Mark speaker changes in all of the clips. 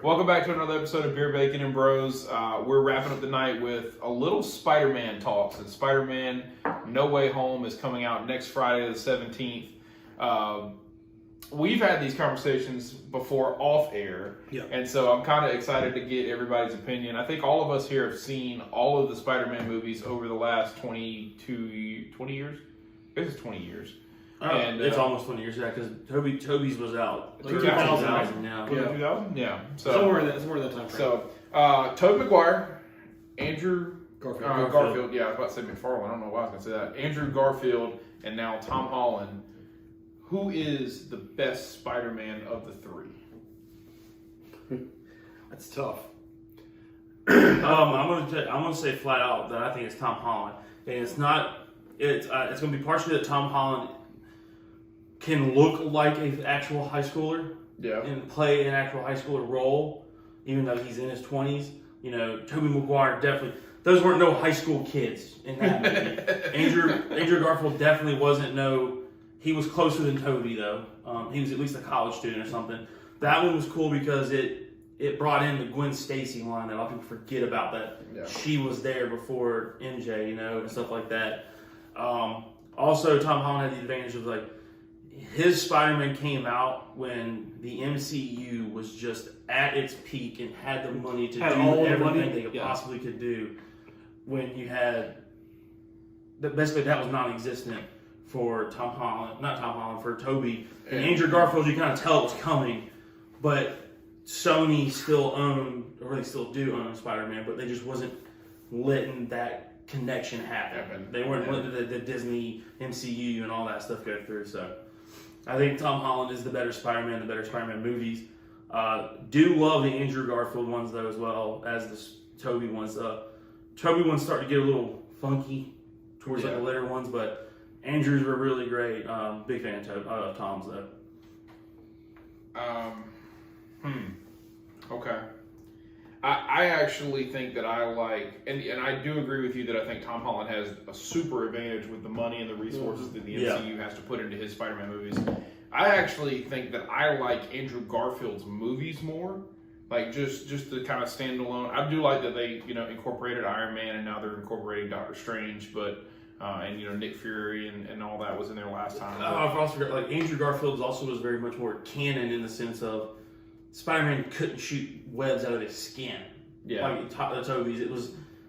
Speaker 1: Welcome back to another episode of Beer, Bacon, and Bros. We're wrapping up the night with a little Spider-Man talk. And Spider-Man No Way Home is coming out next Friday the 17th. We've had these conversations before off air, and so I'm kind of excited to get everybody's opinion. I think all of us here have seen all of the Spider-Man movies over the last 20 years? I guess it's 20 years.
Speaker 2: And it's almost 20 years back because Toby's was out.
Speaker 1: 2000
Speaker 2: now.
Speaker 1: Yeah. 2000? Yeah. So,
Speaker 3: somewhere in that time frame.
Speaker 1: So, Tobey Maguire, Andrew
Speaker 3: Garfield.
Speaker 1: Yeah, I was about to say McFarlane. I don't know why I was going to say that. Andrew Garfield and now Tom Holland. Who is the best Spider-Man of the three?
Speaker 3: That's tough.
Speaker 2: I'm gonna say flat out that I think it's Tom Holland, and it's not. It's gonna be partially that Tom Holland can look like an actual high schooler, and play an actual high schooler role, even though he's in his 20s. You know, Tobey Maguire definitely. Those weren't no high school kids in that movie. Andrew Garfield definitely wasn't no. He was closer than Tobey though. He was at least a college student or something. That one was cool because it brought in the Gwen Stacy line that a lot of people forget about. That she was there before MJ, and stuff like that. Also, Tom Holland had the advantage of his Spider-Man came out when the MCU was just at its peak and had the money to do everything they possibly could do. When you had basically that was non-existent for for Tobey. And Andrew Garfield, you kind of tell it was coming, but Sony still owned, or they still do own Spider-Man, but they just wasn't letting that connection happen. They weren't letting the Disney MCU and all that stuff go through. So I think Tom Holland is the better Spider-Man, the better Spider-Man movies. Do love the Andrew Garfield ones though, as well as the Tobey ones. Tobey ones start to get a little funky towards the later ones, but Andrews were really great. Big fan of Tom's though.
Speaker 1: Okay. I actually think that I like, and I do agree with you that I think Tom Holland has a super advantage with the money and the resources that the MCU has to put into his Spider-Man movies. I actually think that I like Andrew Garfield's movies more. Like just to kind of stand alone. I do like that they incorporated Iron Man and now they're incorporating Doctor Strange, but and Nick Fury and all that was in there last time.
Speaker 2: I've also got Andrew Garfield also was very much more canon in the sense of Spider-Man couldn't shoot webs out of his skin. Like Tobey's, it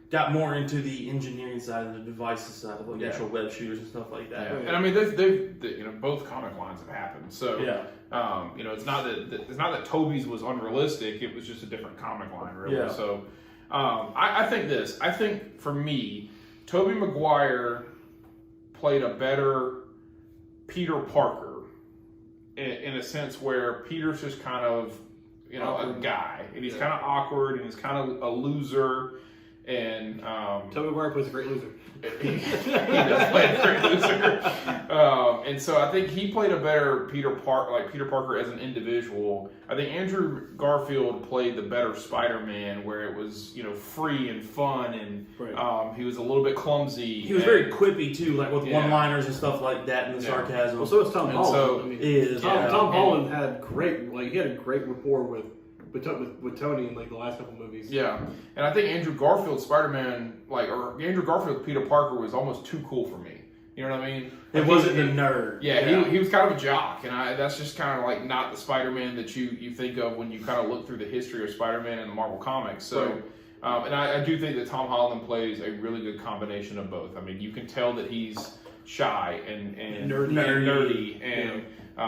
Speaker 2: got more into the engineering side and the devices side of the actual web shooters and stuff like that.
Speaker 1: And I mean, they've both comic lines have happened. So it's not that Tobey's was unrealistic. It was just a different comic line, really. Yeah. So I think for me, Tobey Maguire played a better Peter Parker in a sense where Peter's just kind of a guy, and he's kind of awkward and he's kind of a loser. And
Speaker 3: Tobey Maguire plays a great loser.
Speaker 1: He does play a great loser. And so I think he played a better Peter Parker as an individual. I think Andrew Garfield played the better Spider-Man, where it was free and fun, and he was a little bit clumsy.
Speaker 2: He was very quippy too, like with one-liners and stuff like that, and the sarcasm.
Speaker 3: Well, so is Tom Holland.
Speaker 2: Tom
Speaker 3: Holland had a great rapport with Tony in the last couple movies.
Speaker 1: Yeah, and I think Andrew Garfield's Spider-Man, Andrew Garfield Peter Parker was almost too cool for me. You know what I mean?
Speaker 2: It wasn't the nerd.
Speaker 1: Yeah, he was kind of a jock, and that's just kind of not the Spider-Man that you think of when you kind of look through the history of Spider-Man in the Marvel Comics. So, and I do think that Tom Holland plays a really good combination of both. I mean, you can tell that he's shy and nerdy and.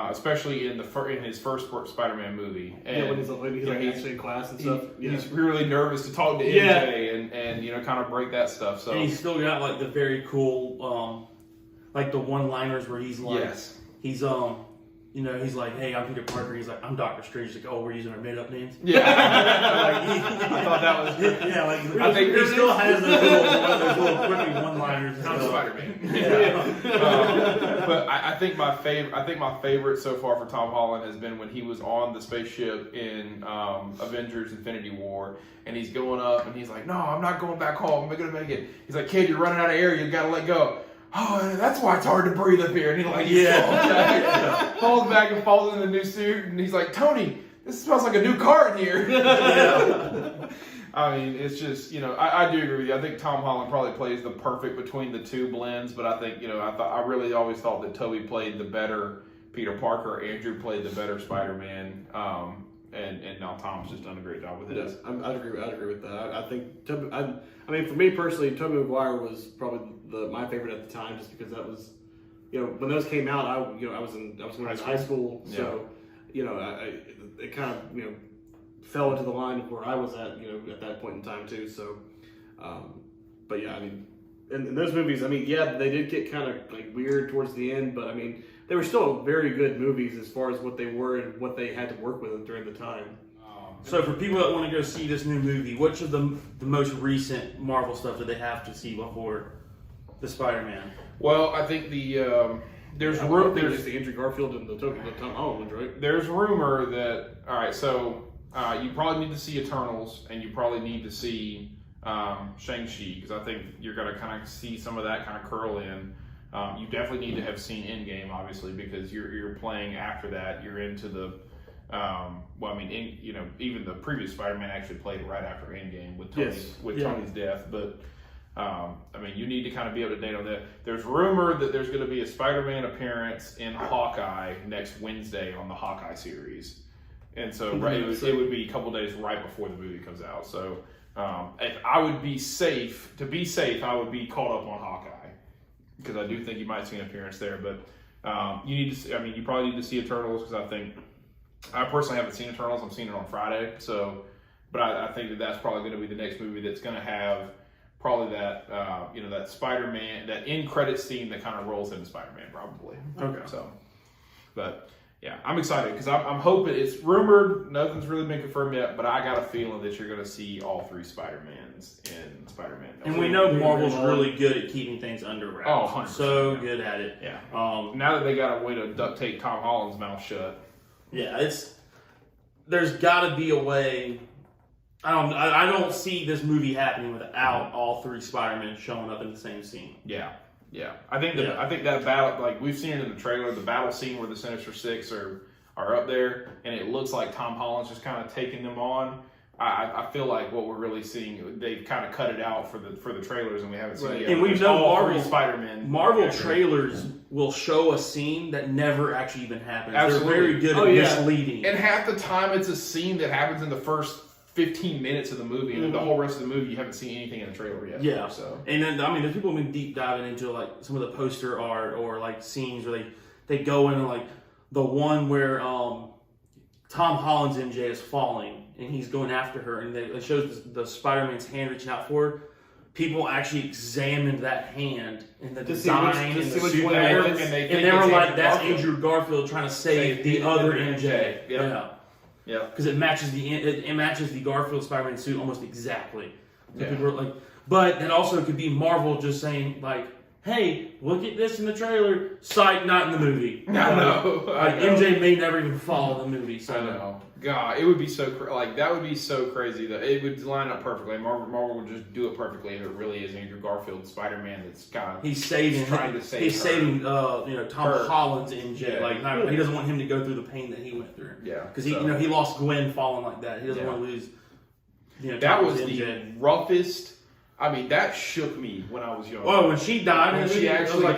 Speaker 1: Especially in his first Spider-Man movie, and
Speaker 3: when he's actually in class and stuff.
Speaker 1: He's really nervous to talk to MJ and kind of break that stuff. So
Speaker 2: and he's still got the very cool, the one-liners where he's he's he's like, hey, I'm Peter Parker. He's like, I'm Doctor Strange. He's like, oh, we're using our made-up names.
Speaker 1: Yeah, I thought that was.
Speaker 2: I think he still has one of those little quippy one-liners.
Speaker 1: I'm Spider-Man. But I think my favorite so far for Tom Holland has been when he was on the spaceship in Avengers: Infinity War, and he's going up, and he's like, no, I'm not going back home. I'm gonna make it. He's like, kid, you're running out of air. You gotta let go. Oh, that's why it's hard to breathe up here. And he falls back and falls in the new suit. And he's like, Tony, this smells like a new car in here.
Speaker 2: Yeah.
Speaker 1: I mean, it's just, I do agree with you. I think Tom Holland probably plays the perfect between the two blends, but I think, I really always thought that Tobey played the better Peter Parker, Andrew played the better Spider-Man, and now Tom's just done a great job with it.
Speaker 3: Yes, I'd agree with that. I think I mean, for me personally, Tobey Maguire was probably my favorite at the time, just because that was, when those came out, I was in high school, so it kind of fell into the line of where I was at at that point in time too. So, but yeah, I mean, in those movies, I mean, yeah, they did get kind of like weird towards the end, but I mean, they were still very good movies as far as what they were and what they had to work with during the time.
Speaker 2: So for people that want to go see this new movie, which of the most recent Marvel stuff did they have to see before the Spider-Man?
Speaker 1: Well, I think there's
Speaker 3: the Andrew Garfield and the Tom Holland, right?
Speaker 1: There's rumor that, all right, so you probably need to see Eternals, and you probably need to see Shang-Chi, because I think you're going to kind of see some of that kind of curl in. You definitely need to have seen Endgame, obviously, because you're playing after that. You're into the even the previous Spider-Man actually played right after Endgame with Tony's death. But I mean, you need to kind of be up to date on that. There's rumor that there's going to be a Spider-Man appearance in Hawkeye next Wednesday on the Hawkeye series, and so it would be a couple days right before the movie comes out. So if I would be safe, I would be caught up on Hawkeye, because I do think you might see an appearance there. But you probably need to see Eternals, because I personally haven't seen Eternals. I'm seeing it on Friday. So, but I think that's probably going to be the next movie that's going to have probably that that Spider-Man, that end credits scene that kind of rolls into Spider-Man, probably.
Speaker 2: Okay.
Speaker 1: So, but yeah, I'm excited because I'm hoping, it's rumored, nothing's really been confirmed yet, but I got a feeling that you're going to see all three Spider-Mans in Spider-Man.
Speaker 2: And we know Marvel's really good at keeping things under wraps.
Speaker 1: Oh, 100%.
Speaker 2: So good at it.
Speaker 1: Yeah. Now that they got a way to duct tape Tom Holland's mouth shut.
Speaker 2: Yeah, there's got to be a way. I don't see this movie happening without all three Spider-Men showing up in the same scene.
Speaker 1: Yeah. I think that battle, like we've seen it in the trailer, the battle scene where the Sinister Six are up there, and it looks like Tom Holland's just kind of taking them on. I feel like what we're really seeing, they've kind of cut it out for the trailers, and we haven't seen it yet.
Speaker 2: And we know Marvel
Speaker 1: actors.
Speaker 2: Trailers will show a scene that never actually even happens.
Speaker 1: Absolutely.
Speaker 2: They're very good at misleading.
Speaker 1: And half the time, it's a scene that happens in the first 15 minutes of the movie, and the whole rest of the movie you haven't seen anything in the trailer yet.
Speaker 2: Yeah.
Speaker 1: So,
Speaker 2: and then there's people who've been deep diving into like some of the poster art or like scenes where they go into like the one where Tom Holland's MJ is falling and he's going after her, and it shows the Spider-Man's hand reaching out for her. People actually examined that hand and the design and the suit, and they were like, "That's Andrew Garfield trying to save the other MJ."
Speaker 1: Yeah,
Speaker 2: because it matches the Garfield Spider-Man suit almost exactly. So
Speaker 1: yeah.
Speaker 2: people were like, but it also could be Marvel just saying like, "Hey, look at this in the trailer." Sight, not in the movie.
Speaker 1: I know.
Speaker 2: MJ may never even follow the movie. So.
Speaker 1: I know. God, it would be so that would be so crazy that it would line up perfectly. Marvel would just do it perfectly if it really is Andrew Garfield Spider-Man that's kind of
Speaker 2: he's saving Tom Holland's MJ.
Speaker 1: Yeah.
Speaker 2: He doesn't want him to go through the pain that he went through.
Speaker 1: Yeah,
Speaker 2: because he lost Gwen falling like that. He doesn't want to lose.
Speaker 1: That was the roughest. I mean, that shook me when I was young.
Speaker 2: Oh, when she died, I was like,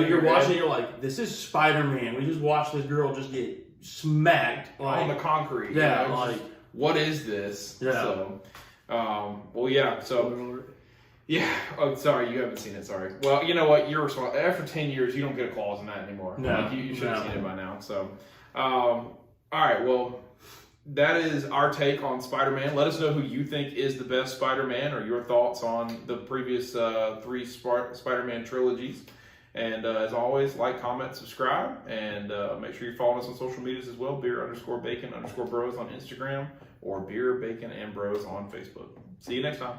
Speaker 2: you're watching, you're like, this is Spider-Man. We just watched this girl just get smacked
Speaker 1: on the concrete.
Speaker 2: Yeah,
Speaker 1: what is this?
Speaker 2: Yeah.
Speaker 1: So, yeah. Oh, sorry, you haven't seen it. Sorry. Well, you know what? You're responsible. After 10 years, you don't get a clause in that anymore.
Speaker 2: No,
Speaker 1: you should have seen it by now. So, all right. Well, that is our take on Spider-Man. Let us know who you think is the best Spider-Man, or your thoughts on the previous three Spider-Man trilogies. And as always, like, comment, subscribe, and make sure you follow us on social medias as well. Beer_bacon_bros on Instagram, or Beer, Bacon, and Bros on Facebook. See you next time.